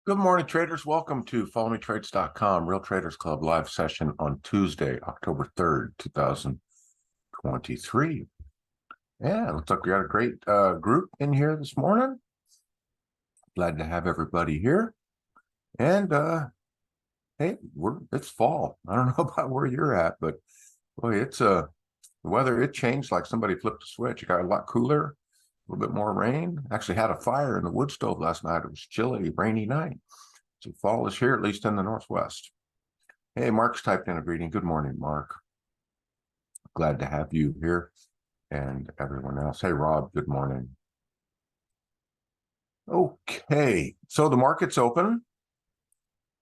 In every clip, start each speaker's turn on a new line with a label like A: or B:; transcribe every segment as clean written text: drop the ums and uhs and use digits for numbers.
A: Good morning, traders. Welcome to followmetrades.com, Real Traders Club live session on Tuesday, October 3rd, 2023. Yeah, looks like we got a great group in here this morning. Glad to have everybody here. And hey, it's fall. I don't know about where you're at, but boy, the weather, it changed like somebody flipped a switch. It got a lot cooler, a little bit more rain. Actually had a fire in the wood stove last night. It was chilly, rainy night. So fall is here, at least in the Northwest. Hey, Mark's typed in a greeting. Good morning, Mark. Glad to have you here and everyone else. Hey, Rob, good morning. Okay, so the market's open.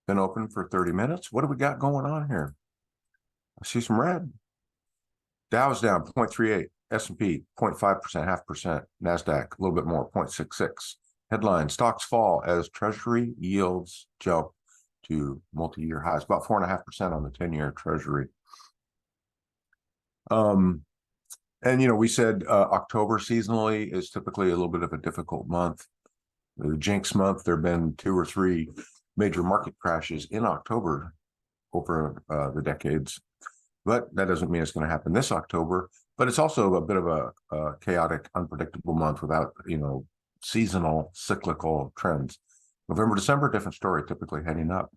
A: Been open for 30 minutes. What do we got going on here? I see some red. Dow's down 0.38, S&P 0.5%, 0.5%, NASDAQ a little bit more, 0.66. Headline, stocks fall as Treasury yields jump to multi-year highs, about 4.5% on the 10-year Treasury. And, we said October seasonally is typically a little bit of a difficult month. The jinx month, there have been 2 or 3 major market crashes in October over the decades. But that doesn't mean it's going to happen this October. But it's also a bit of a chaotic, unpredictable month without, seasonal, cyclical trends. November, December, different story, typically heading up.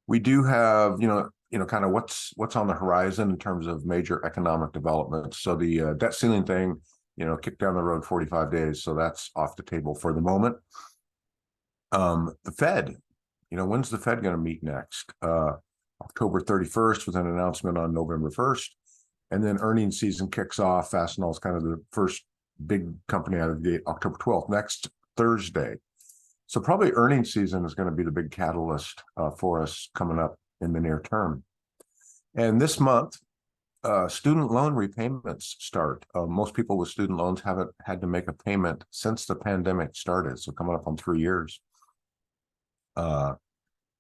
A: We do have, kind of what's on the horizon in terms of major economic developments. So the debt ceiling thing, kicked down the road 45 days. So that's off the table for the moment. The Fed, when's the Fed going to meet next? October 31st with an announcement on November 1st. And then earnings season kicks off. Fastenal is kind of the first big company out of the gate, October 12th, next Thursday. So probably earnings season is going to be the big catalyst for us coming up in the near term. And this month, student loan repayments start. Most people with student loans haven't had to make a payment since the pandemic started, so coming up on 3 years.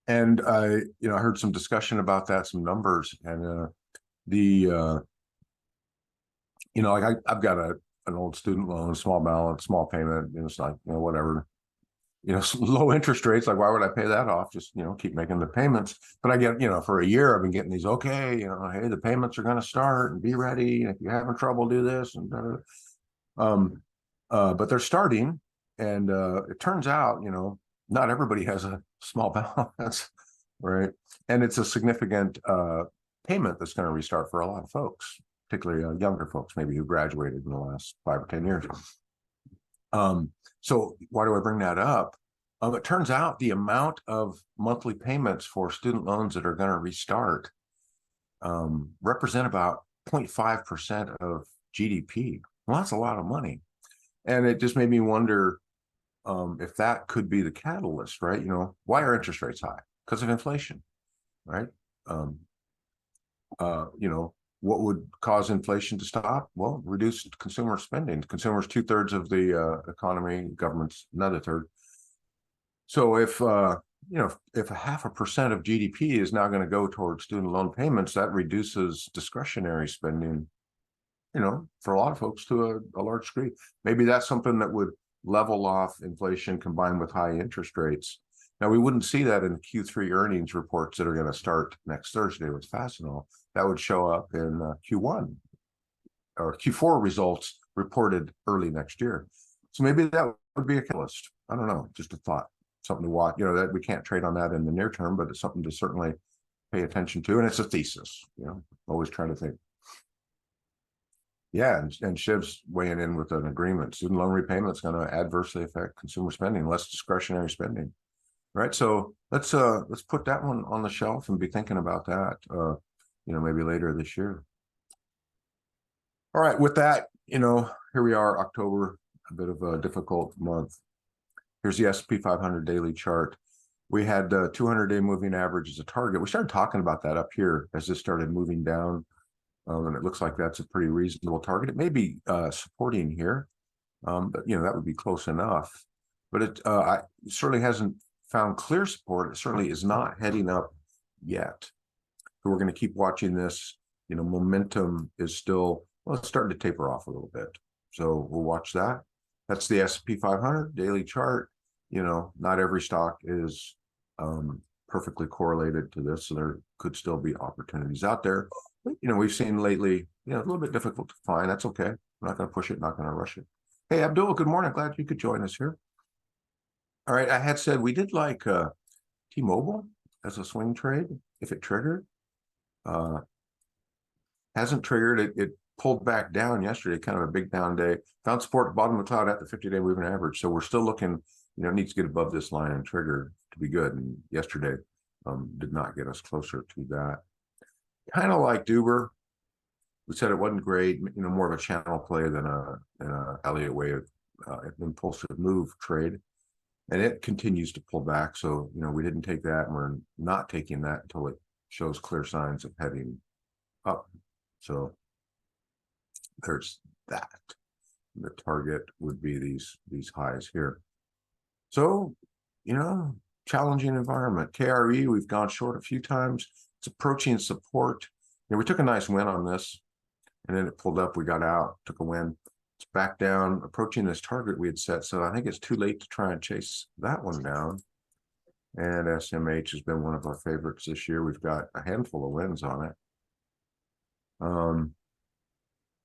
A: And I heard some discussion about that, some numbers, and I've got an old student loan, small balance, small payment. It's like whatever. Low interest rates, like why would I pay that off? Just, keep making the payments. But I get, for a year, I've been getting these, okay, hey, the payments are going to start and be ready. And if you're having trouble, do this. And but they're starting. And it turns out, not everybody has a small balance, right? And it's a significant payment that's going to restart for a lot of folks, particularly younger folks, maybe who graduated in the last 5 or 10 years. So why do I bring that up? It turns out the amount of monthly payments for student loans that are going to restart represent about 0.5% of GDP. Well, that's a lot of money. And it just made me wonder if that could be the catalyst, right? Why are interest rates high? Because of inflation, right? What would cause inflation to stop? Well, reduced consumer spending. Consumers 2/3 of the economy, government's another third. So if a 0.5% of GDP is now going to go towards student loan payments, that reduces discretionary spending, for a lot of folks to a large degree. Maybe that's something that would level off inflation combined with high interest rates. Now, we wouldn't see that in Q3 earnings reports that are going to start next Thursday with Fastenal. That would show up in Q1 or Q4 results reported early next year. So maybe that would be a catalyst. I don't know, just a thought, something to watch. that we can't trade on that in the near term, but it's something to certainly pay attention to. And it's a thesis, always trying to think. Yeah, and Shiv's weighing in with an agreement. Student loan repayment is going to adversely affect consumer spending, less discretionary spending. Right, so let's put that one on the shelf and be thinking about that, maybe later this year. All right, with that, here we are, October, a bit of a difficult month. Here's the S&P 500 daily chart. We had 200-day moving average as a target. We started talking about that up here as this started moving down, and it looks like that's a pretty reasonable target. It may be supporting here, but that would be close enough. But it certainly hasn't found clear support. It certainly is not heading up yet. So we're going to keep watching this. Momentum is still, well, it's starting to taper off a little bit. So we'll watch that. That's the S&P 500 daily chart. not every stock is perfectly correlated to this, so there could still be opportunities out there. But, we've seen lately, a little bit difficult to find. That's okay. I'm not going to push it, not going to rush it. Hey, Abdul, good morning. Glad you could join us here. All right, I had said we did like T-Mobile as a swing trade if it triggered. Hasn't triggered. It pulled back down yesterday, kind of a big down day. Found support at the bottom of the cloud at the 50-day moving average. So we're still looking, it needs to get above this line and trigger to be good. And yesterday did not get us closer to that. Kind of like Duber. We said it wasn't great, more of a channel play than a Elliott wave impulsive move trade. And it continues to pull back. So, we didn't take that, and we're not taking that until it shows clear signs of heading up. So there's that. The target would be these highs here. So, challenging environment. KRE, we've gone short a few times. It's approaching support. We took a nice win on this, and then it pulled up. We got out, took a win. It's back down, approaching this target we had set. So I think it's too late to try and chase that one down. And SMH has been one of our favorites this year. We've got a handful of wins on it.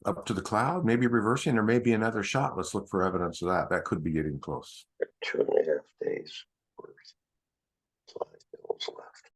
A: Up to the cloud, maybe reversing. There may be another shot. Let's look for evidence of that. That could be getting close.
B: 2.5 days.